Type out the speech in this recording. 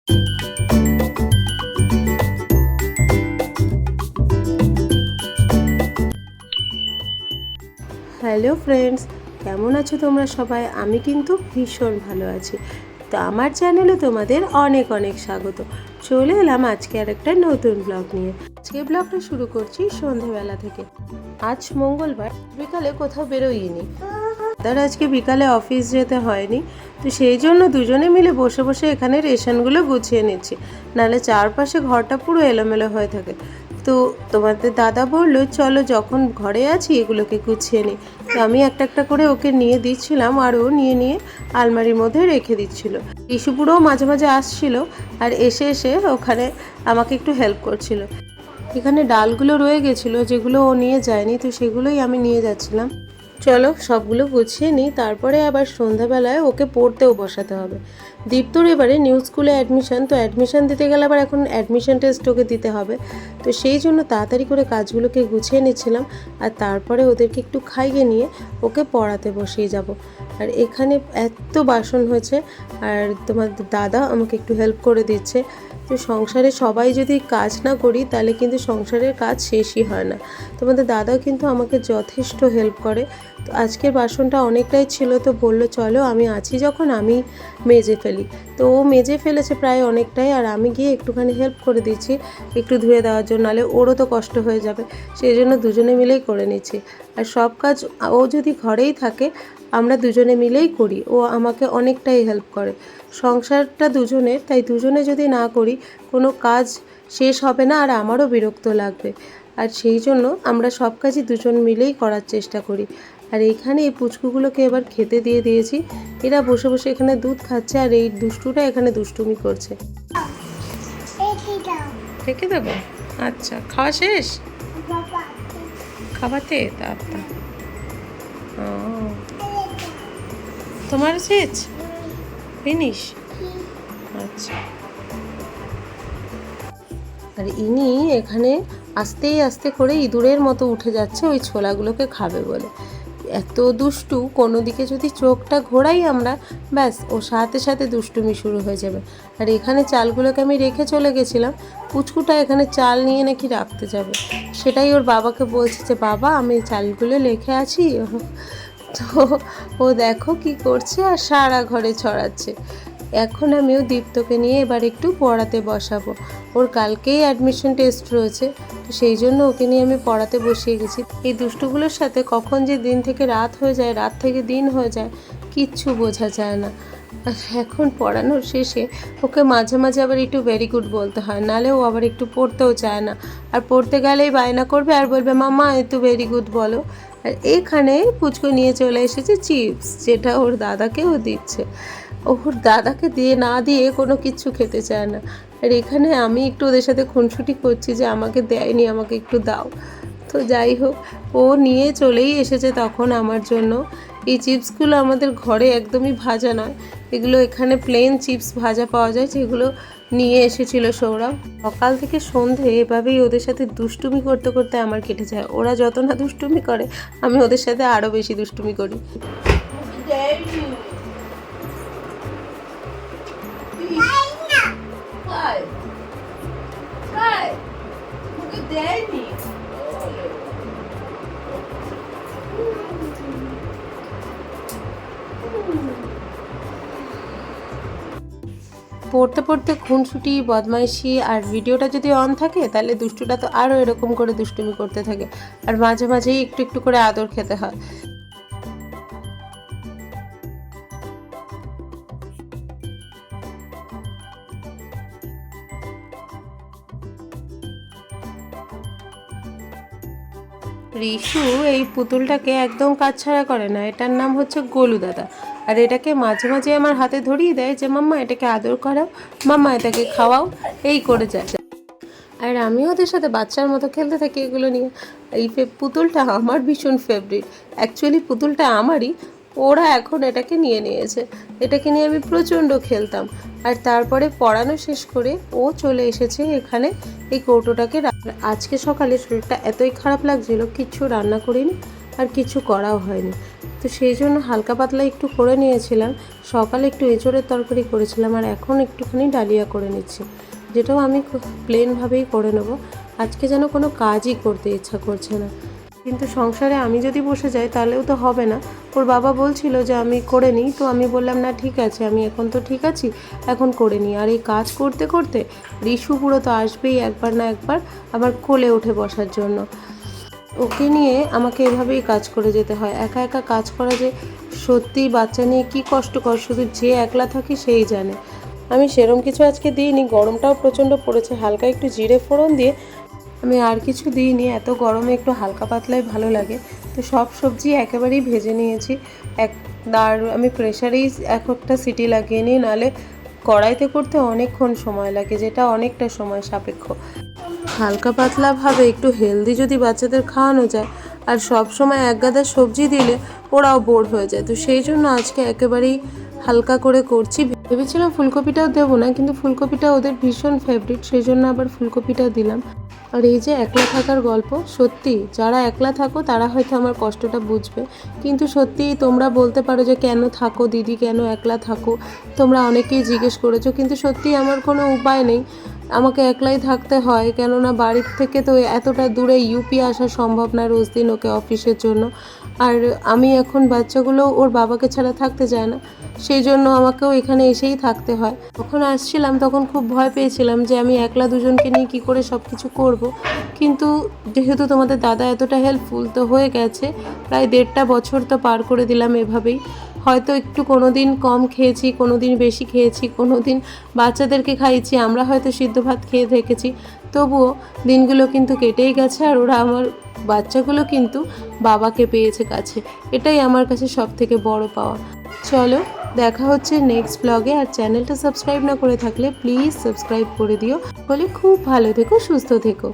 Hello friends, কেমন আছো তোমরা সবাই? আমি কিন্তু ভীষণ ভালো আছি। তো আমার চ্যানেলে তোমাদের অনেক অনেক স্বাগত। চলে এলাম আজকে আর একটা নতুন ব্লগ নিয়ে। আজকে ব্লগটা শুরু করছি সন্ধেবেলা থেকে। আজ মঙ্গলবার, বিকালে কোথাও বেরোইনি। তার আজকে বিকালে অফিস যেতে হয়নি, তো সেই জন্য দুজনে মিলে বসে বসে এখানে রেশনগুলো গুছিয়ে নিচ্ছি, নাহলে চারপাশে ঘরটা পুরো এলোমেলো হয়ে থাকে। তো তোমাদের দাদা বললো চলো যখন ঘরে আছি এগুলোকে গুছিয়ে নিই। তো আমি একটা একটা করে ওকে নিয়ে দিচ্ছিলাম, আর ও নিয়ে নিয়ে আলমারির মধ্যে রেখে দিচ্ছিল। ইস্যুপুরও মাঝে মাঝে আসছিল আর এসে এসে ওখানে আমাকে একটু হেল্প করছিল। এখানে ডালগুলো রয়ে গেছিলো যেগুলো ও নিয়ে যায়নি, তো সেগুলোই আমি নিয়ে যাচ্ছিলাম। চলো সবগুলো গুছিয়ে নিই, তারপরে আবার সন্ধ্যাবেলায় ওকে পড়তেও বসাতে হবে। দীপ্তর এবারে নিউ স্কুলে অ্যাডমিশন, তো অ্যাডমিশন দিতে গেলে আবার এখন অ্যাডমিশন টেস্ট ওকে দিতে হবে। তো সেই জন্য তাড়াতাড়ি করে কাজগুলোকে গুছিয়ে নিচ্ছিলাম, আর তারপরে ওদেরকে একটু খাইয়ে নিয়ে ওকে পড়াতে বসিয়ে যাব। আর এখানে এত বাসন হয়েছে, আর তোমার দাদা আমাকে একটু হেল্প করে দিচ্ছে। তো সংসারে সবাই যদি কাজ না করি তাহলে কিন্তু সংসারের কাজ শেষই হয় না। তোমাদের দাদাও কিন্তু আমাকে যথেষ্ট হেল্প করে। তো আজকের বাসনটা অনেকটাই ছিল, তো বললো চলো আমি আছি যখন আমি মেজে ফেলি। তো ও মেজে ফেলেছে প্রায় অনেকটাই, আর আমি গিয়ে একটুখানি হেল্প করে দিচ্ছি একটু ধুয়ে দেওয়ার জন্য, নাহলে ওরও তো কষ্ট হয়ে যাবে। সেই জন্য দুজনে মিলেই করে নিচ্ছি। আর সব কাজ ও যদি ঘরেই থাকে আমরা দুজনে মিলেই করি, ও আমাকে অনেকটাই হেল্প করে। সংসারটা দুজনের, তাই দুজনে যদি না করি কোনো কাজ শেষ হবে না, আর আমারও বিরক্ত লাগবে। আর সেই জন্য আমরা সব কাজই দুজন মিলেই করার চেষ্টা করি। আর এইখানে এই পুচকুগুলোকে এবার খেতে দিয়ে দিয়েছি। এরা বসে বসে এখানে দুধ খাচ্ছে, আর এই দুষ্টুটা এখানে দুষ্টুমি করছে। রেখে দেবো? আচ্ছা, খাওয়া শেষ? খাবাতে তাড়াতাড়ি তোমার শেষ? ফিনিশ? আচ্ছা। আর ইনি এখানে আস্তে আস্তে করে ইঁদুরের মতো উঠে যাচ্ছে ওই ছোলাগুলোকে খাবে বলে। এত দুষ্টু, কোনো দিকে যদি চোখটা ঘোরাই আমরা, ব্যাস ও সাথে সাথে দুষ্টুমি শুরু হয়ে যাবে। আর এখানে চালগুলোকে আমি রেখে চলে গেছিলাম, পুচকুটা এখানে চাল নিয়ে নাকি রাখতে যাবে। সেটাই ওর বাবাকে বলছে যে বাবা আমি চালগুলো রেখে আছি। তো ও দেখো কি করছে, আর সারা ঘরে ছড়াচ্ছে। এখন আমিও দীপ্তকে নিয়ে এবার একটু পড়াতে বসাবো। ওর কালকেই অ্যাডমিশন টেস্ট রয়েছে, তো সেই জন্য ওকে নিয়ে আমি পড়াতে বসিয়ে গেছি। এই দুষ্টুগুলোর সাথে কখন যে দিন থেকে রাত হয়ে যায়, রাত থেকে দিন হয়ে যায়, কিচ্ছু বোঝা যায় না। আর এখন পড়ানোর শেষে ওকে মাঝে মাঝে আবার একটু ভেরি গুড বলতে হয়, নাহলে ও আবার একটু পড়তেও চায় না। আর পড়তে গেলেই বায়না করবে আর বলবে মাম্মা একটু ভেরি গুড বলো। আর এখানে পুচকু নিয়ে চলে এসেছে চিপস, যেটা ওর দাদাকেও দিচ্ছে। ওর দাদাকে দিয়ে না দিয়ে কোনো কিছু খেতে চায় না। আর এখানে আমি একটু ওদের সাথে খুনসুটি করছি যে আমাকে দেয়নি, আমাকে একটু দাও। তো যাই হোক, ও নিয়ে চলেই এসেছে তখন আমার জন্য। এই চিপসগুলো আমাদের ঘরে একদমই ভাজা নয়, এগুলো এখানে প্লেন চিপস ভাজা পাওয়া যায়, যেগুলো নিয়ে এসেছিল সৌরভ। সকাল থেকে সন্ধে এভাবেই ওদের সাথে দুষ্টুমি করতে করতে আমার কেটে যায়। ওরা যত না দুষ্টুমি করে আমি ওদের সাথে আরও বেশি দুষ্টুমি করি। পড়তে পড়তে খুনসুটি, বদমাইশি, আর ভিডিওটা যদি অন থাকে তাহলে দুষ্টুটা তো আরও এরকম করে দুষ্টুমি করতে থাকে। আর মাঝে মাঝেই একটু একটু করে আদর খেতে হয়। রিশু এই পুতুলটাকে একদম কাছছাড়া করে না, এটার নাম হচ্ছে গোলু দাদা। আর এটাকে মাঝে মাঝে আমার হাতে ধরিয়ে দেয় যে মাম্মা এটাকে আদর করাও, মাম্মা এটাকে খাওয়াও, এই করে যায়। আর আমিও ওদের সাথে বাচ্চার মতো খেলতে থাকি এগুলো নিয়ে। এই পুতুলটা আমার ভীষণ ফেভারিট, অ্যাকচুয়ালি পুতুলটা আমারই, ওরা এখন এটাকে নিয়ে নিয়েছে। এটাকে নিয়ে আমি প্রচণ্ড খেলতাম। আর তারপরে পড়ানো শেষ করে ও চলে এসেছে এখানে এই কৌটোটাকে। আজকে সকালে শরীরটা এতই খারাপ লাগছিল, কিচ্ছু রান্না করিনি আর কিছু করাও হয়নি। তো সেই জন্য হালকা পাতলা একটু করে নিয়েছিলাম। সকালে একটু এঁচোড়ের তরকারি করেছিলাম, আর এখন একটুখানি ডালিয়া করে নিচ্ছি, যেটাও আমি প্লেনভাবেই করে নেব। আজকে যেন কোনো কাজই করতে ইচ্ছা করছে না, কিন্তু সংসারে আমি যদি বসে যাই তাহলেও তো হবে না। ওর বাবা বলছিল যে আমি করে নিই, তো আমি বললাম না ঠিক আছে, আমি এখন তো ঠিক আছি, এখন করে নিই। আর এই কাজ করতে করতে রিশু পুরো তো আসবেই একবার না একবার আমার কোলে উঠে বসার জন্য। ওকে নিয়ে আমাকে এভাবেই কাজ করে যেতে হয়। একা একা কাজ করা যে সত্যিই বাচ্চা নিয়ে কী কষ্টকর, শুধু যে একলা থাকে সেই জানে। আমি সেরম কিছু আজকে দিইনি, গরমটাও প্রচণ্ড পড়েছে। হালকা একটু জিরে ফোড়ন দিয়ে আমি আর কিছু দিইনি, এত গরমে একটু হালকা পাতলাই ভালো লাগে। তো সব সবজি একেবারেই ভেজে নিয়েছি। আর আমি প্রেশারেই একটা সিটি লাগিয়ে নিই, নাহলে কড়াইতে করতে অনেকক্ষণ সময় লাগে, যেটা অনেকটা সময় সাপেক্ষ। হালকা পাতলাভাবে একটু হেলদি যদি বাচ্চাদের খাওয়ানো যায়, আর সব সময় এক গাদা সবজি দিলে ওরাও বোর হয়ে যায়। তো সেই জন্য আজকে একেবারেই হালকা করে করছি। ভেবেছিলাম ফুলকপিটাও দেবো না, কিন্তু ফুলকপিটা ওদের ভীষণ ফেভারিট, সেই জন্য আবার ফুলকপিটাও দিলাম। আর এই যে একলা থাকার গল্প, সত্যি যারা একলা থাকো তারা হয়তো আমার কষ্টটা বুঝবে, কিন্তু সত্যি তোমরা বলতে পারো যে কেন থাকো দিদি, কেন একলা থাকো, তোমরা অনেকেই জিজ্ঞেস করেছো, কিন্তু সত্যি আমার কোনো উপায় নেই, আমাকে একলাই থাকতে হয়। কেননা বাড়ির থেকে তো এতটা দূরে ইউপি আসা সম্ভব না রোজ দিন ওকে অফিসের জন্য। আর আমি এখন বাচ্চাগুলো ওর বাবাকে ছাড়া থাকতে চায় না, সেই জন্য আমাকেও এখানে এসেই থাকতে হয়। যখন আসছিলাম তখন খুব ভয় পেয়েছিলাম যে আমি একলা দুজনকে নিয়ে কী করে সব কিছু করব, কিন্তু যেহেতু তোমাদের দাদা এতটা হেল্পফুল, তো হয়ে গেছে। প্রায় 1.5 বছর তো পার করে দিলাম এভাবেই। হয়তো একটু কোনো দিন কম খেয়েছি, কোনো দিন বেশি খেয়েছি, কোনো দিন বাচ্চাদেরকে খাইয়েছি, আমরা হয়তো সিদ্ধ ভাত খেয়ে থেকেছি, তবুও দিনগুলো কিন্তু কেটেই গেছে। আর ওরা আমার বাচ্চাগুলো কিন্তু বাবাকে পেয়েছে কাছে, এটাই আমার কাছে সব থেকে বড় পাওয়া। চলো দেখা হচ্ছে নেক্সট ব্লগে। আর চ্যানেলটা সাবস্ক্রাইব না করে থাকলে প্লিজ সাবস্ক্রাইব করে দিও। বলে খুব ভালো থেকো, সুস্থ থেকো।